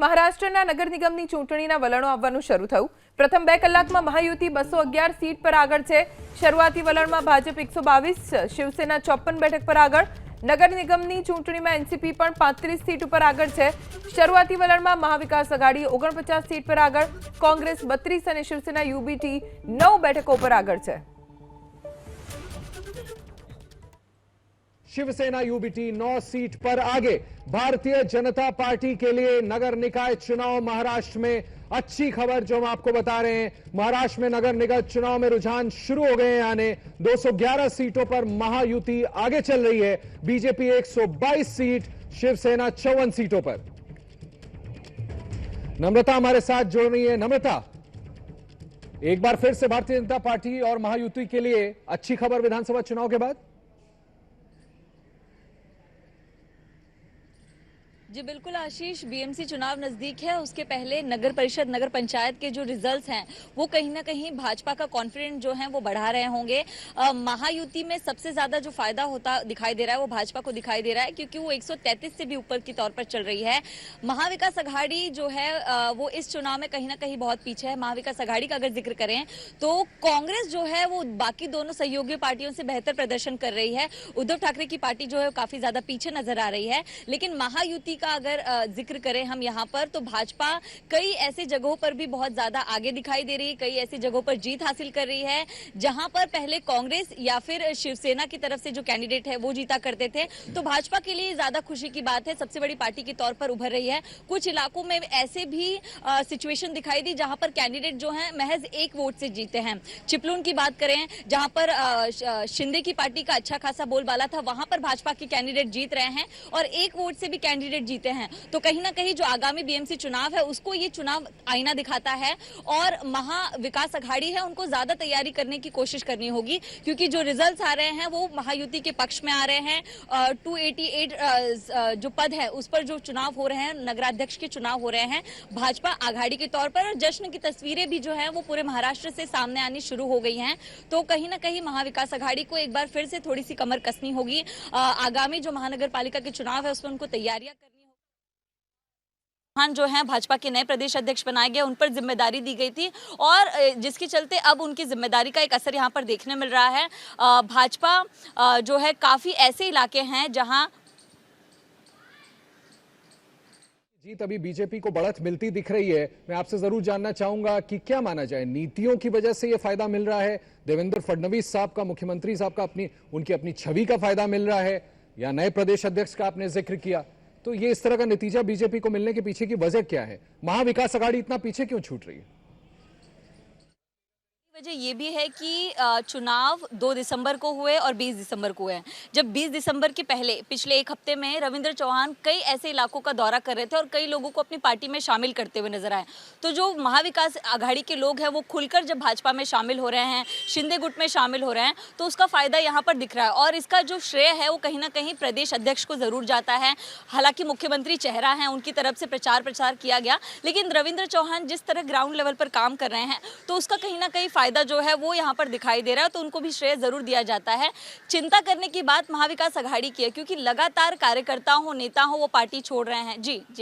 મહારાષ્ટ્રના નગર નિગમની ચૂંટણીના વલણો આવવાનું શરૂ થયું। પ્રથમ 2 કલાકમાં મહાયુતિ 211 સીટ પર આગળ છે। શરૂઆતી વલણમાં ભાજપ 122, શિવસેના 54 બેઠક પર આગળ। નગર નિગમની ચૂંટણીમાં એનસીપી પણ 35 સીટ ઉપર આગળ છે। શરૂઆતી વલણમાં મહાવિકાસ આઘાડી 49 સીટ પર આગળ, કોંગ્રેસ 32 અને શિવસેના યુબીટી 9 બેઠકો પર આગળ છે। शिवसेना यूबीटी 9 सीट पर आगे। भारतीय जनता पार्टी के लिए नगर निकाय चुनाव महाराष्ट्र में अच्छी खबर जो हम आपको बता रहे हैं, महाराष्ट्र में नगर निकाय चुनाव में रुझान शुरू हो गए हैं आने। 211 सीटों पर महायुति आगे चल रही है। बीजेपी 122 सीट, शिवसेना 54 सीटों पर। नम्रता हमारे साथ जुड़ रही है। नम्रता, एक बार फिर से भारतीय जनता पार्टी और महायुति के लिए अच्छी खबर विधानसभा चुनाव के बाद। जी बिल्कुल आशीष, बीएमसी चुनाव नजदीक है, उसके पहले नगर परिषद नगर पंचायत के जो रिजल्ट्स हैं वो कहीं ना कहीं भाजपा का कॉन्फिडेंस जो है वो बढ़ा रहे होंगे। महायुति में सबसे ज्यादा जो फायदा होता दिखाई दे रहा है वो भाजपा को दिखाई दे रहा है, क्योंकि वो 133 से भी ऊपर की तौर पर चल रही है। महाविकास आघाड़ी जो है वो इस चुनाव में कहीं ना कहीं बहुत पीछे है। महाविकास आघाड़ी का अगर जिक्र करें तो कांग्रेस जो है वो बाकी दोनों सहयोगी पार्टियों से बेहतर प्रदर्शन कर रही है। उद्धव ठाकरे की पार्टी जो है काफी ज्यादा पीछे नजर आ रही है। लेकिन महायुति का अगर जिक्र करें हम यहाँ पर, तो भाजपा कई ऐसी जगहों पर भी बहुत ज्यादा आगे दिखाई दे रही है, कई ऐसी जगहों पर जीत हासिल कर रही है जहां पर पहले कांग्रेस या फिर शिवसेना की तरफ से जो कैंडिडेट है वो जीता करते थे। तो भाजपा के लिए ज्यादा खुशी की बात है, सबसे बड़ी पार्टी के तौर पर उभर रही है। कुछ इलाकों में ऐसे भी सिचुएशन दिखाई दी जहां पर कैंडिडेट जो है महज 1 वोट से जीते हैं। चिपलून की बात करें जहां पर शिंदे की पार्टी का अच्छा खासा बोलबाला था, वहां पर भाजपा के कैंडिडेट जीत रहे हैं और 1 वोट से भी कैंडिडेट जीते हैं। तो कहीं ना कहीं जो आगामी बीएमसी चुनाव है उसको ये चुनाव आईना दिखाता है और महाविकास आघाड़ी है उनको ज्यादा तैयारी करने की कोशिश करनी होगी, क्योंकि जो रिजल्ट्स आ रहे हैं वो महायुति के पक्ष में आ रहे हैं। 288 जो पद है उस पर जो चुनाव हो रहे हैं, नगराध्यक्ष के चुनाव हो रहे हैं भाजपा आघाड़ी के तौर पर, और जश्न की तस्वीरें भी जो है वो पूरे महाराष्ट्र से सामने आनी शुरू हो गई हैं। तो कहीं ना कहीं महाविकास आघाड़ी को एक बार फिर से थोड़ी सी कमर कसनी होगी। आगामी जो महानगर पालिका के चुनाव है उसमें उनको तैयारियां करनी जो है भाजपा के नए प्रदेश अध्यक्ष बनाए गए, उन पर जिम्मेदारी दी गई थी और जिसके चलते अब उनकी जिम्मेदारी का एक असर यहां पर देखने मिल रहा है। भाजपा जो है काफी ऐसे इलाके हैं जहां जीत अभी बीजेपी को बढ़त मिलती दिख रही है। मैं आपसे जरूर जानना चाहूंगा कि क्या माना जाए, नीतियों की वजह से यह फायदा मिल रहा है, देवेंद्र फडणवीस साहब का, मुख्यमंत्री साहब का उनकी अपनी छवि का फायदा मिल रहा है, या नए प्रदेश अध्यक्ष का आपने जिक्र किया, तो ये इस तरह का नतीजा बीजेपी को मिलने के पीछे की वजह क्या है? महाविकास आघाड़ी इतना पीछे क्यों छूट रही है? वजह ये भी है कि चुनाव 2 दिसंबर को हुए और 20 दिसंबर को हुए। जब 20 दिसंबर के पहले पिछले 1 हफ्ते में रविंद्र चौहान कई ऐसे इलाकों का दौरा कर रहे थे और कई लोगों को अपनी पार्टी में शामिल करते हुए नजर आए। तो जो महाविकास आघाड़ी के लोग हैं वो खुलकर जब भाजपा में शामिल हो रहे हैं, शिंदे गुट में शामिल हो रहे हैं, तो उसका फायदा यहाँ पर दिख रहा है और इसका जो श्रेय है वो कहीं ना कहीं प्रदेश अध्यक्ष को जरूर जाता है। हालांकि मुख्यमंत्री चेहरा है, उनकी तरफ से प्रचार किया गया, लेकिन रविंद्र चौहान जिस तरह ग्राउंड लेवल पर काम कर रहे हैं तो उसका कहीं ना कहीं फायदा जो है वो यहाँ पर दिखाई दे रहा है, तो उनको भी श्रेय जरूर दिया जाता है। चिंता करने की बात महाविकास आघाड़ी की है, क्योंकि लगातार कार्यकर्ता हो, नेता हो, वो पार्टी छोड़ रहे हैं। जी जी।